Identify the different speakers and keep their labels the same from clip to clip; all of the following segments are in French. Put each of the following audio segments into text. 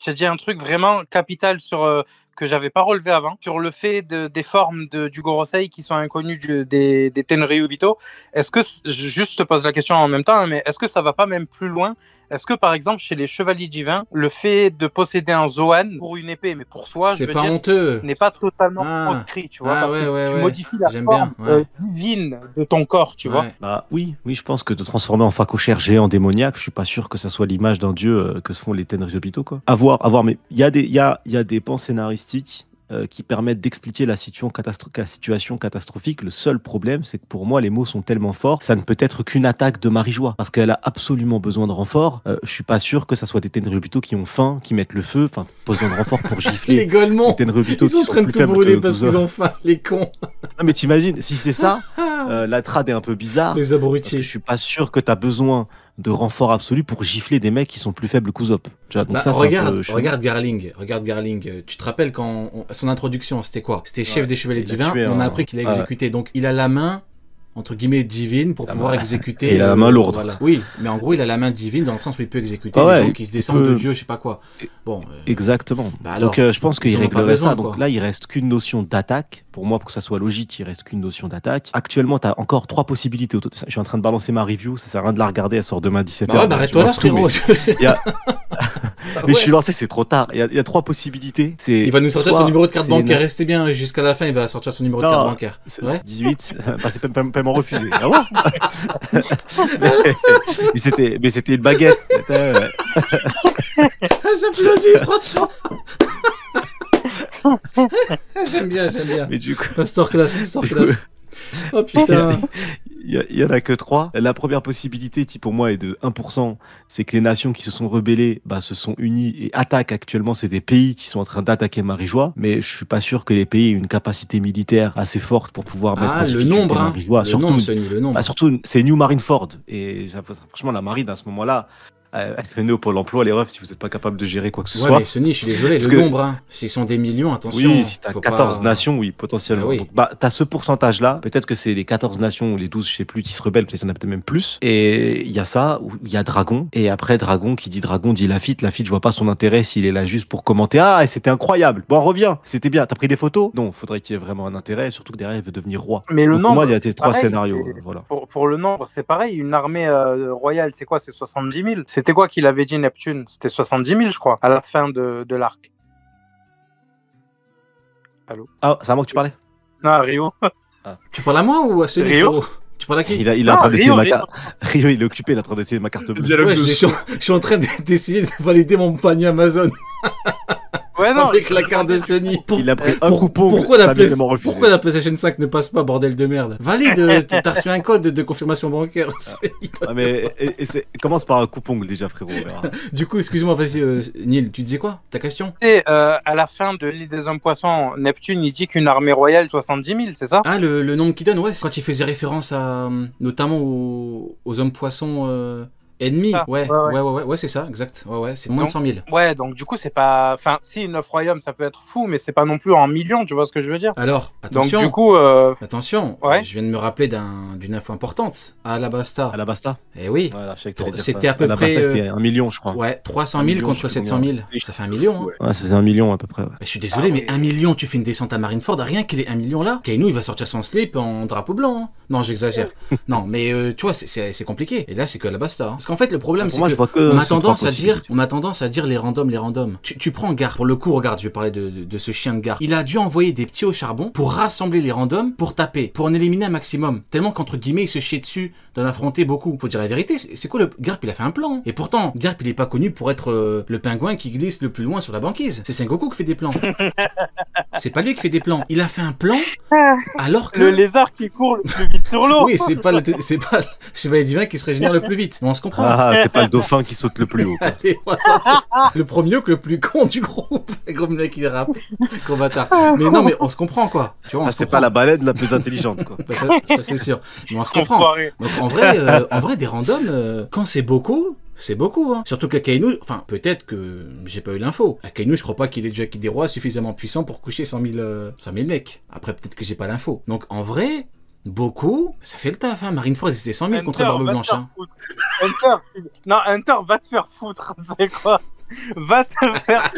Speaker 1: tu as dit un truc vraiment capital que j'avais pas relevé avant, sur le fait des formes du Gorosei qui sont inconnues des Tenryubito. Est-ce que, juste je te pose la question en même temps, hein, mais est-ce que ça va pas même plus loin? Est-ce que par exemple chez les chevaliers divins, le fait de posséder un Zoan pour une épée, mais pour soi, je veux dire,
Speaker 2: honteux.
Speaker 1: n'est pas totalement proscrit, tu vois, parce que tu modifies la forme divine de ton corps, tu vois.
Speaker 3: Bah oui, je pense que te transformer en phacochère géant démoniaque, je suis pas sûr que ça soit l'image d'un dieu que se font les Tenryubito, quoi. À voir, mais il y a des pans scénaristiques qui permettent d'expliquer la situation catastrophique. Le seul problème, c'est que pour moi, les mots sont tellement forts, ça ne peut être qu'une attaque de Marie-Joie, parce qu'elle a absolument besoin de renfort. Je suis pas sûr que ça soit des Tenryubito qui ont faim, qui mettent le feu, enfin, besoin de renfort pour gifler.
Speaker 2: Les Golemons,
Speaker 3: les Tenryubito
Speaker 2: ils sont en train de tout brûler parce qu'ils ont faim, les cons.
Speaker 3: Non mais t'imagines, si c'est ça, la trad est un peu bizarre.
Speaker 2: Les abrutis.
Speaker 3: Je suis pas sûr que t'as besoin de renfort absolu pour gifler des mecs qui sont plus faibles qu'Usopp. Donc ça,
Speaker 2: regarde Garling. Tu te rappelles quand son introduction, c'était quoi? C'était chef des chevaliers divins. On a appris qu'il a exécuté. Donc il a la main entre guillemets divine pour pouvoir exécuter.
Speaker 3: Et il a la main lourde.
Speaker 2: Voilà. Oui, mais en gros il a la main divine dans le sens où il peut exécuter des gens qui se descendent de Dieu, je sais pas quoi. Bon.
Speaker 3: Exactement.
Speaker 2: Alors,
Speaker 3: donc je pense qu'il réglerait ça.
Speaker 2: Quoi.
Speaker 3: Donc là il reste qu'une notion d'attaque. Pour moi, pour que ça soit logique, il reste qu'une notion d'attaque. Actuellement, tu as encore 3 possibilités. Je suis en train de balancer ma review, ça sert à rien de la regarder, elle sort demain 17h.
Speaker 2: Bah ouais, arrête-toi là, frérot.
Speaker 3: Mais je suis lancé, c'est trop tard. Il y a 3 possibilités.
Speaker 2: Il va nous sortir son numéro de carte bancaire. Restez bien jusqu'à la fin, il va sortir son numéro de carte bancaire.
Speaker 3: Ouais. 18, c'est paiement refusé. Ah ouais. mais c'était une baguette.
Speaker 2: J'applaudis, franchement. J'aime bien.
Speaker 3: Mais du coup,
Speaker 2: masterclass. Oh putain.
Speaker 3: Il y en a que 3. La première possibilité, qui pour moi est de 1%, c'est que les nations qui se sont rebellées se sont unies et attaquent actuellement. C'est des pays qui sont en train d'attaquer Marie-Joie, mais je suis pas sûr que les pays aient une capacité militaire assez forte pour pouvoir mettre en difficulté Marie-Joie. Surtout, c'est New Marineford. Et franchement, la marine à ce moment-là, venez au Pôle emploi, les refs, si vous n'êtes pas capable de gérer quoi que ce soit.
Speaker 2: Mais Sony, je suis désolé, nombre, s'ils sont des millions, attention.
Speaker 3: Oui, si t'as 14 nations, oui, potentiellement.
Speaker 2: Oui.
Speaker 3: Donc, t'as ce pourcentage-là, peut-être que c'est les 14 nations ou les 12, je sais plus, qui se rebellent, peut-être qu'il y en a peut-être même plus. Et il y a ça, où il y a Dragon, et après Dragon, qui dit Lafitte, je vois pas son intérêt s'il est là juste pour commenter. Ah, c'était incroyable, bon, reviens, c'était bien, t'as pris des photos? Non, faudrait qu'il y ait vraiment un intérêt, surtout que derrière, il veut devenir roi.
Speaker 1: Mais le nombre,
Speaker 3: pour moi, il y a tes 3 scénarios. Voilà.
Speaker 1: Pour le nombre, c'est pareil, une armée royale, c'est quoi? C'est 70 000. C'était quoi qu'il avait dit Neptune? C'était 70 000, je crois, à la fin de l'arc. Allô?
Speaker 3: Ah, c'est à moi que tu parlais?
Speaker 1: Non, à Rio.
Speaker 2: Tu parles à moi ou à celui
Speaker 1: Rio?
Speaker 2: Tu parles à qui?
Speaker 3: Il est en train d'essayer ma carte. Rio, il est occupé, il est en train d'essayer ma carte bleue.
Speaker 2: Je suis en train d'essayer de valider mon panier Amazon.
Speaker 1: Ouais, non,
Speaker 2: avec la carte de Sony.
Speaker 3: Il a pris un coupon.
Speaker 2: Pourquoi la PlayStation 5 ne passe pas, bordel de merde? Valide, t'as reçu un code de confirmation bancaire.
Speaker 3: Mais commence par un coupon déjà, frérot.
Speaker 2: Du coup, excuse-moi, vas-y, Neil, tu disais quoi? Ta question?
Speaker 1: Et à la fin de l'île des hommes poissons, Neptune, il dit qu'une armée royale 70 000, c'est ça?
Speaker 2: Ah, le nombre qu'il donne, ouais, quand il faisait référence à, notamment aux hommes poissons ennemis, ouais, c'est ça, exact. Ouais, c'est moins de 100 000.
Speaker 1: Ouais, donc du coup, c'est pas. Enfin, si 9 royaumes, ça peut être fou, mais c'est pas non plus en millions, tu vois ce que je veux dire?
Speaker 2: Alors, attention.
Speaker 1: Donc du coup.
Speaker 2: Attention, je viens de me rappeler d'une info importante. Alabasta. Eh oui.
Speaker 3: Voilà,
Speaker 2: c'était à peu près.
Speaker 3: C'était 1 million, je crois.
Speaker 2: Ouais, 300 000 contre 700 000. Ça fait 1 million. Hein.
Speaker 3: Ouais, ça fait 1 million à peu près. Ouais.
Speaker 2: Je suis désolé, mais 1 million, tu fais une descente à Marineford, rien qu'il ait 1 million là. Kaino, il va sortir son slip en drapeau blanc. Hein. Non, j'exagère. Non, mais tu vois, c'est compliqué. Et là, c'est que Alabasta. Hein. Parce qu'en fait, le problème, c'est on a tendance à dire les randoms. Tu prends Garp. Pour le coup, regarde, je vais parler de ce chien de Garp. Il a dû envoyer des petits au charbon pour rassembler les randoms, pour taper, pour en éliminer un maximum. Tellement qu'entre guillemets, il se chiait dessus d'en affronter beaucoup. Faut dire la vérité, c'est quoi le Garp? Il a fait un plan. Et pourtant, Garp, il est pas connu pour être le pingouin qui glisse le plus loin sur la banquise. C'est Sengoku qui fait des plans. C'est pas lui qui fait des plans. Il a fait un plan alors que...
Speaker 1: Le lézard qui court le plus vite sur l'eau.
Speaker 2: Oui, c'est pas le chevalier divin qui se régénère le plus vite. Mais on se comprend.
Speaker 3: Ah, c'est pas le dauphin qui saute le plus haut.
Speaker 2: Allez, on va sortir le premier que le plus con du groupe. Gros mec qui rappe. Gros bâtard. Mais non, mais on se comprend quoi. Tu vois,
Speaker 3: c'est pas la baleine la plus intelligente quoi.
Speaker 2: Bah, ça c'est sûr. Mais on se comprend. Donc en vrai des randoms, quand c'est beaucoup, hein. Surtout qu'Akainu, enfin peut-être que j'ai pas eu l'info. Akainu, je crois pas qu'il ait déjà des rois suffisamment puissants pour coucher 100 000 mecs. Après peut-être que j'ai pas l'info. Donc en vrai, beaucoup, ça fait le taf. Hein. Marineford, c'était 100 000 contre Barbe Blanche. Hein.
Speaker 1: Hunter, va te faire foutre, c'est quoi? Va te faire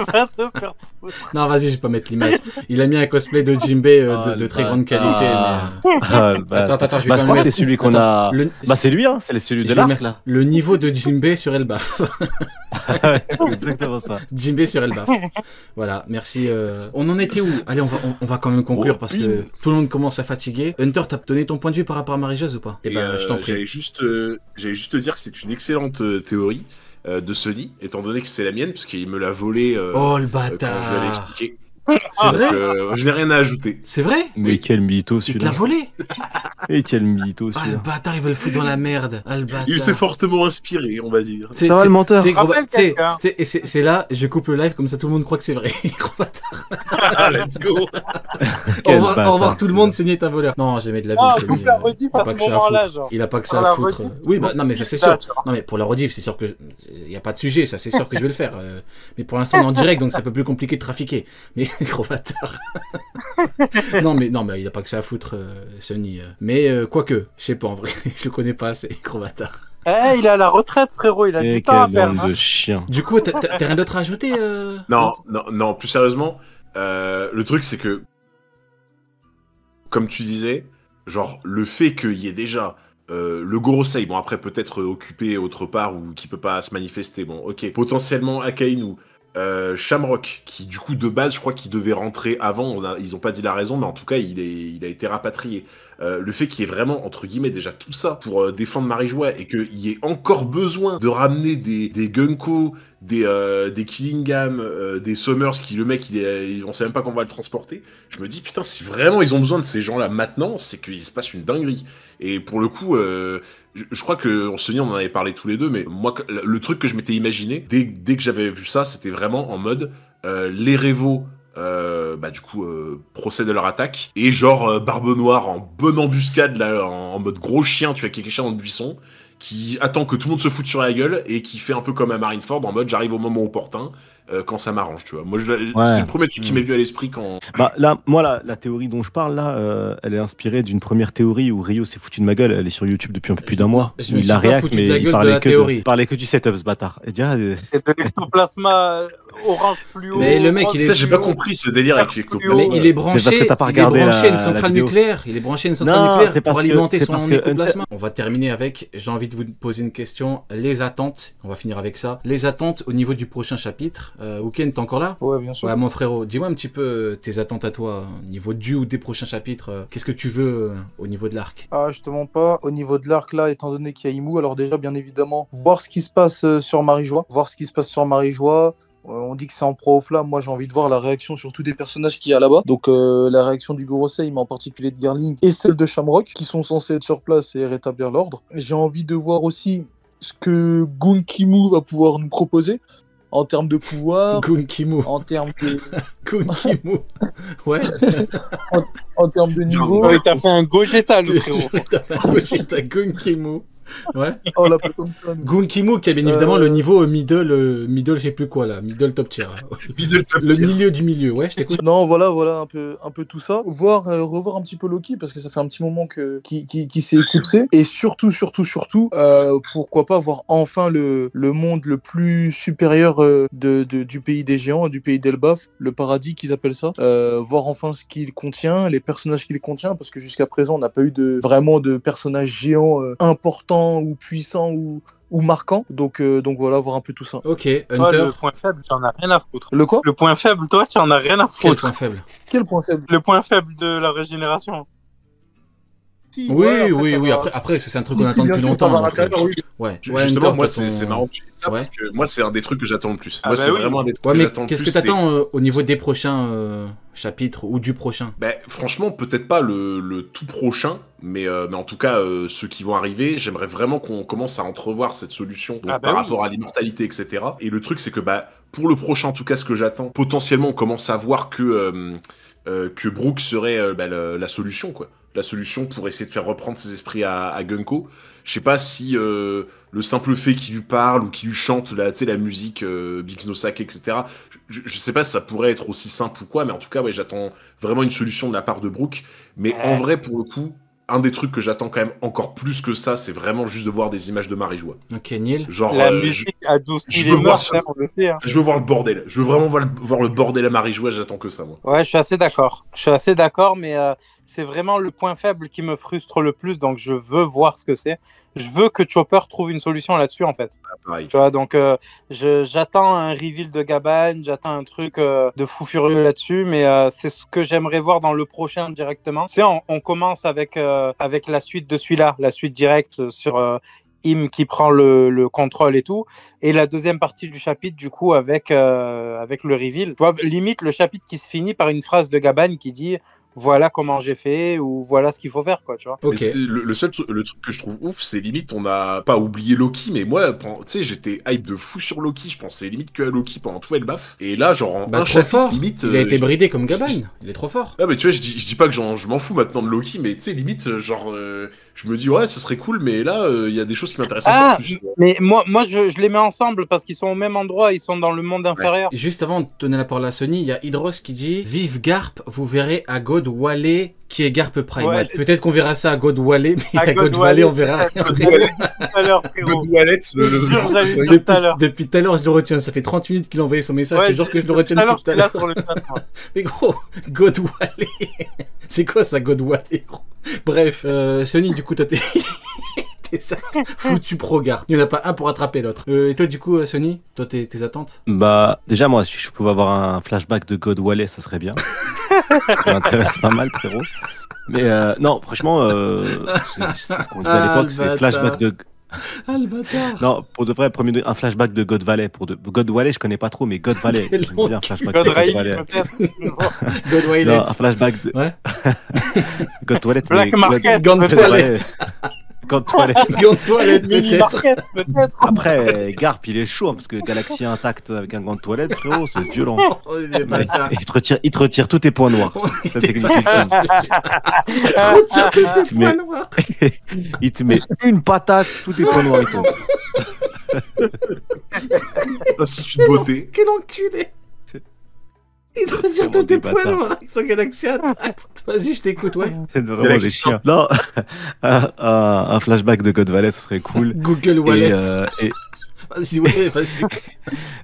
Speaker 1: va te faire foutre.
Speaker 2: Non, vas-y, je vais pas mettre l'image. Il a mis un cosplay de Jinbei de très grande qualité. Attends, je vais quand même
Speaker 3: mettre.
Speaker 2: C'est
Speaker 3: celui qu'on a. Bah, c'est lui, hein, c'est celui de l'arc là.
Speaker 2: Le niveau de Jinbei sur Elbaf.
Speaker 3: Exactement ça.
Speaker 2: Jinbei sur Elbaf. Voilà, merci. On en était où? Allez, on va quand même conclure parce que tout le monde commence à fatiguer. Hunter, t'as donné ton point de vue par rapport à Marie-Jose ou pas?
Speaker 4: Eh ben, je t'en prie. J'allais juste te dire que c'est une excellente théorie de Sony, étant donné que c'est la mienne, parce qu'il me l'a volé
Speaker 2: oh le bâtard
Speaker 4: quand je lui avais expliqué.
Speaker 2: C'est vrai
Speaker 4: je n'ai rien à ajouter.
Speaker 2: C'est vrai?
Speaker 3: Mais quel mytho celui-là.
Speaker 2: Il te l'a volé?
Speaker 3: Et quel mytho celui-là.
Speaker 2: Ah le bâtard, il veut le foutre dans la merde. Ah, le bâtard.
Speaker 4: Il s'est fortement inspiré, on va dire.
Speaker 3: Ça va le menteur.
Speaker 2: Et c'est là, je coupe le live comme ça tout le monde croit que c'est vrai. Gros bâtard.
Speaker 4: Let's go.
Speaker 2: Au revoir tout le monde, Sony est un voleur. Non, j'ai mis de la vie.
Speaker 1: Coupe la rediff à ce moment-là, genre.
Speaker 2: Il a pas que ça à foutre. Oui, bah non mais ça c'est sûr. Non mais pour la rediff, c'est sûr que il y a pas de sujet, ça c'est sûr que je vais le faire. Mais pour l'instant on est en direct donc c'est un peu plus compliqué de trafiquer. Mais gros bâtard. non mais il a pas que ça à foutre Sony. Mais quoique, je sais pas en vrai, je le connais pas assez, gros bâtard.
Speaker 1: Il est à la retraite frérot, il a du temps à perdre.
Speaker 3: De chien.
Speaker 2: Du coup, t'as rien d'autre à ajouter
Speaker 4: Non, plus sérieusement, le truc c'est que comme tu disais, genre le fait qu'il y ait déjà le Gorosei, bon après peut-être occupé autre part ou qui peut pas se manifester, bon ok, potentiellement Akainu, Shamrock, qui du coup de base je crois qu'il devait rentrer avant, ils ont pas dit la raison, mais en tout cas il a été rapatrié. Le fait qu'il y ait vraiment entre guillemets déjà tout ça pour défendre Marie-Joie et qu'il y ait encore besoin de ramener des Gunko, des Killingham, des Summers qui le mec on sait même pas qu'on va le transporter, je me dis putain si vraiment ils ont besoin de ces gens là maintenant c'est qu'il se passe une dinguerie. Et pour le coup je crois que Sony on en avait parlé tous les deux, mais moi le truc que je m'étais imaginé dès que j'avais vu ça, c'était vraiment en mode les Revo du coup procèdent à leur attaque et genre Barbe Noire en bonne embuscade là, en mode gros chien, tu as quelqu'un dans le buisson qui attend que tout le monde se foute sur la gueule et qui fait un peu comme à Marineford en mode j'arrive au moment opportun quand ça m'arrange, tu vois. Moi, c'est le premier truc qui m'est venu à l'esprit quand...
Speaker 3: Bah, là, moi, la théorie dont je parle, là, elle est inspirée d'une premiire théorie où Rio s'est foutu de ma gueule. Elle est sur YouTube depuis un peu plus d'un mois.
Speaker 2: Il la réact, mais il
Speaker 3: parlait que du setup, ce bâtard.
Speaker 1: C'est de l'ectoplasma orange fluo.
Speaker 2: Mais le mec,
Speaker 4: j'ai pas compris ce délire avec l'ectoplasma.
Speaker 2: Mais il est branché, à une centrale nucléaire. Il est branché à une centrale nucléaire pour alimenter son ectoplasma. On va terminer avec, j'ai envie de vous poser une question, les attentes. On va finir avec ça. Les attentes au niveau du prochain chapitre. Ouken, t'es encore là?
Speaker 1: Ouais, bien sûr.
Speaker 2: Ouais, mon frérot, dis-moi un petit peu tes attentes à toi au niveau du ou des prochains chapitres. Qu'est-ce que tu veux au niveau de l'arc?
Speaker 5: Ah, je te mens pas. Au niveau de l'arc, là, étant donné qu'il y a Imu, alors déjà, bien évidemment, voir ce qui se passe sur Marie-Joie. On dit que c'est en pro-flamme. Moi, j'ai envie de voir la réaction sur tous des personnages qu'il y a là-bas. Donc, la réaction du Gorosei, mais en particulier de Girling, et celle de Shamrock, qui sont censés être sur place et rétablir l'ordre. J'ai envie de voir aussi ce que Gunkimu va pouvoir nous proposer. En termes de pouvoir,
Speaker 2: Gunkimu.
Speaker 5: En termes de...
Speaker 2: Gunkimu. Ouais.
Speaker 5: en termes de niveau...
Speaker 1: Il t'a fait un Gogeta, le frérot.
Speaker 2: T'as fait un Gogeta, Gunkimu. Ouais.
Speaker 5: Oh, là, pas comme ça.
Speaker 2: Gunkimu qui a bien évidemment le niveau middle, je sais plus quoi là, middle top tier. Le milieu du milieu, ouais, je t'écoute.
Speaker 5: Non, voilà un peu tout ça. Revoir un petit peu Loki parce que ça fait un petit moment qui s'est éclipsé. Et surtout, pourquoi pas voir enfin le monde le plus supérieur du pays des géants, du pays d'Elbaf, le paradis qu'ils appellent ça. Voir enfin ce qu'il contient, les personnages qu'il contient, parce que jusqu'à présent on n'a pas eu vraiment de personnages géants importants ou puissants ou marquants. Donc voilà, voir un peu tout ça.
Speaker 2: Ok,
Speaker 1: Hunter.
Speaker 2: Toi,
Speaker 1: le point faible, tu en as rien à foutre.
Speaker 5: Le quoi?
Speaker 1: Le point faible, toi, tu en as rien à foutre.
Speaker 2: Quel point faible?
Speaker 5: Quel point faible?
Speaker 1: Le point faible de la régénération.
Speaker 5: Si,
Speaker 2: oui. Après, c'est un truc qu'on attend depuis longtemps. Ouais.
Speaker 4: Justement, moi, c'est marrant que tu dis ça parce que moi, c'est un des trucs que j'attends le plus. Moi, c'est vraiment un des trucs que j'attends le plus.
Speaker 2: Qu'est-ce que t'attends au niveau des prochains chapitres ou du prochain?
Speaker 4: Franchement, peut-être pas le tout prochain, mais en tout cas, ceux qui vont arriver, j'aimerais vraiment qu'on commence à entrevoir cette solution par rapport à l'immortalité, etc. Et le truc, c'est que pour le prochain, en tout cas, ce que j'attends, potentiellement, on commence à voir que Brooke serait la solution, quoi. La solution pour essayer de faire reprendre ses esprits à Gunko. Je sais pas si le simple fait qu'il lui parle ou qu'il lui chante la musique Big No Sake, etc. Je sais pas si ça pourrait être aussi simple ou quoi, mais en tout cas, ouais, j'attends vraiment une solution de la part de Brooke. Mais en vrai, pour le coup, un des trucs que j'attends quand même encore plus que ça, c'est vraiment juste de voir des images de Marie-Joie.
Speaker 2: Ok, Neil.
Speaker 4: Genre,
Speaker 1: la musique adoucit les mœurs, on le sait. Hein.
Speaker 4: Je veux voir le bordel. Je veux vraiment voir le bordel à Marie-Joie, j'attends que ça, moi.
Speaker 1: Ouais, je suis assez d'accord. Je suis assez d'accord, mais c'est vraiment le point faible qui me frustre le plus, donc je veux voir ce que c'est. Je veux que Chopper trouve une solution là-dessus, en fait.
Speaker 4: Ah, pareil.
Speaker 1: Tu vois, donc j'attends un reveal de Gaban, j'attends un truc de fou furieux là-dessus, mais c'est ce que j'aimerais voir dans le prochain directement. Tu sais, on commence avec la suite de celui-là, la suite directe sur Im qui prend le contrôle et tout, et la deuxième partie du chapitre, du coup, avec le reveal. Tu vois, limite, le chapitre qui se finit par une phrase de Gaban qui dit voilà comment j'ai fait, ou voilà ce qu'il faut faire, quoi, tu vois.
Speaker 2: Ok.
Speaker 4: Le truc que je trouve ouf, c'est limite, on n'a pas oublié Loki, mais moi, tu sais, j'étais hype de fou sur Loki, je pensais limite que à Loki pendant tout Elbaf, et là, genre, en un chapitre,
Speaker 2: fort.
Speaker 4: limite...
Speaker 2: Il a été bridé comme Gaban, il est trop fort.
Speaker 4: Ah, mais tu vois, je dis pas que je m'en fous maintenant de Loki, mais tu sais, limite, genre, je me dis, ouais, ça serait cool, mais là, il y a des choses qui m'intéressent encore plus.
Speaker 1: Mais moi je les mets ensemble, parce qu'ils sont au même endroit, ils sont dans le monde inférieur.
Speaker 2: Et juste avant de donner la parole à Sony, il y a Hydros qui dit « Vive Garp, vous verrez à God Wale qui est Garp Prime. Ouais, peut-être qu'on verra ça à God Wale, mais à God Wale, on verra rien. Depuis tout à l'heure, je le retiens. Ça fait 30 minutes qu'il a envoyé son message. Je te jure que je le retiens depuis tout à l'heure. Mais gros, God Wale. C'est quoi ça, God Wale, gros? Bref, Sony, du coup, toi, t'es ça. Foutu pro Garp. Il n'y en a pas un pour attraper l'autre. Et toi, du coup, Sony, toi, tes attentes?
Speaker 3: Bah, déjà, moi, si je pouvais avoir un flashback de God Wale, ça serait bien. Ça m'intéresse pas mal, frérot. Mais non, franchement, c'est ce qu'on disait à l'époque, c'est flashback de...
Speaker 2: Ah, le bâtard.
Speaker 3: Non, pour de vrai, un flashback de God Valley. God Valley, je connais pas trop, mais God Valley, j'aime bien flashback
Speaker 1: God
Speaker 3: de God Valley.
Speaker 2: God Valley.
Speaker 3: Non, un flashback de...
Speaker 2: Ouais.
Speaker 3: God Toilette.
Speaker 1: Black Market.
Speaker 2: God Toilette.
Speaker 3: God Toilette.
Speaker 2: God Toilette, peut-être.
Speaker 3: Après, Garp, il est chaud, hein, parce que Galaxy intact avec un gant de toilette, frérot, c'est violent. Il te retire tous tes points noirs. Ça, c'est une culture.
Speaker 2: Il te retire tous tes points noirs.
Speaker 3: Il te met une patate, tous tes points noirs, ils tombent.
Speaker 4: C'est une beauté.
Speaker 2: Quel enculé. Il te retire tous tes points noirs avec son Galaxy intact. Vas-y, je t'écoute, ouais.
Speaker 3: C'est vraiment des chiens. Non, un flashback de God Valley, ce serait cool.
Speaker 2: Google Wallet. Vas-y, ouais, vas-y.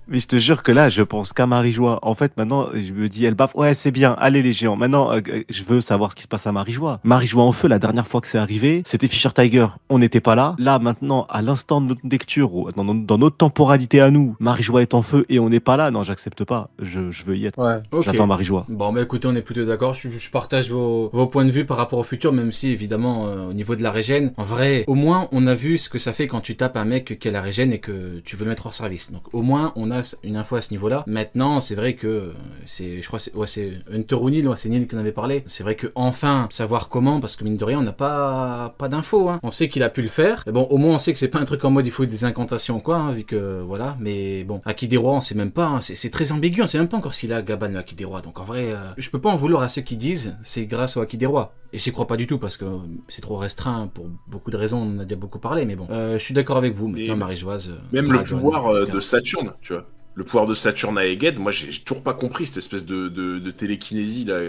Speaker 3: Mais je te jure que là, je pense qu'à Marie-Joie. En fait, maintenant, je me dis, elle baffe. Ouais, c'est bien. Allez, les géants. Maintenant, je veux savoir ce qui se passe à Marie-Joie. Marie-Joie en feu, la dernière fois que c'est arrivé, c'était Fisher Tiger. On n'était pas là. Là, maintenant, à l'instant de notre lecture, dans notre temporalité à nous, Marie-Joie est en feu et on n'est pas là. Non, j'accepte pas. Je veux y être.
Speaker 5: Ouais.
Speaker 2: Okay.
Speaker 3: J'attends Marie-Joie.
Speaker 2: Bon, bah écoutez, on est plutôt d'accord. Je partage vos points de vue par rapport au futur, même si, évidemment, au niveau de la régène, en vrai, au moins, on a vu ce que ça fait quand tu tapes un mec qui a la régène et que tu veux le mettre hors service. Donc, au moins, on a une info à ce niveau-là. Maintenant, c'est vrai que je crois que c'est Hunter ou Neil, c'est Neil qui en avait parlé. C'est vrai que enfin savoir comment, parce que mine de rien, on n'a pas d'infos. Hein. On sait qu'il a pu le faire. Mais bon, au moins on sait que c'est pas un truc en mode il faut des incantations quoi, hein, vu que voilà. Mais bon, Haki des Rois, on sait même pas. Hein. C'est très ambigu. On sait même pas encore s'il a Gaban le Haki des Rois. Donc en vrai, je peux pas en vouloir à ceux qui disent c'est grâce au Haki des Rois. Et j'y crois pas du tout parce que c'est trop restreint pour beaucoup de raisons. On en a déjà beaucoup parlé. Mais bon, je suis d'accord avec vous. Maintenant, Marie-Joise.
Speaker 4: Même le pouvoir de Saturne, tu vois. Le pouvoir de Saturne à Egged, moi j'ai toujours pas compris cette espèce de télékinésie là,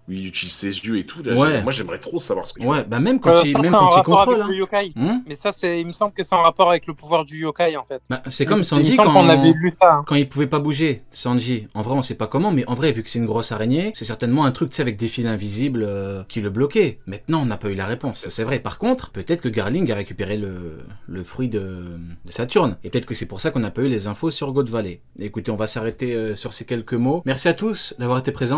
Speaker 4: où il utilise ses yeux et tout. Là,
Speaker 2: ouais.
Speaker 4: Moi j'aimerais trop savoir ce que tu
Speaker 2: ouais, bah même quand il contrôle. Hein.
Speaker 1: Mais ça, il me semble que c'est en rapport avec le pouvoir du yokai en fait.
Speaker 2: Bah, c'est comme Sanji quand il pouvait pas bouger. Sanji, en vrai on sait pas comment, mais en vrai vu que c'est une grosse araignée, c'est certainement un truc tu sais avec des fils invisibles qui le bloquaient. Maintenant on n'a pas eu la réponse, c'est vrai. Par contre, peut-être que Garling a récupéré le fruit de Saturne. Et peut-être que c'est pour ça qu'on n'a pas eu les infos sur God Valley. Écoutez, on va s'arrêter sur ces quelques mots. Merci à tous d'avoir été présents.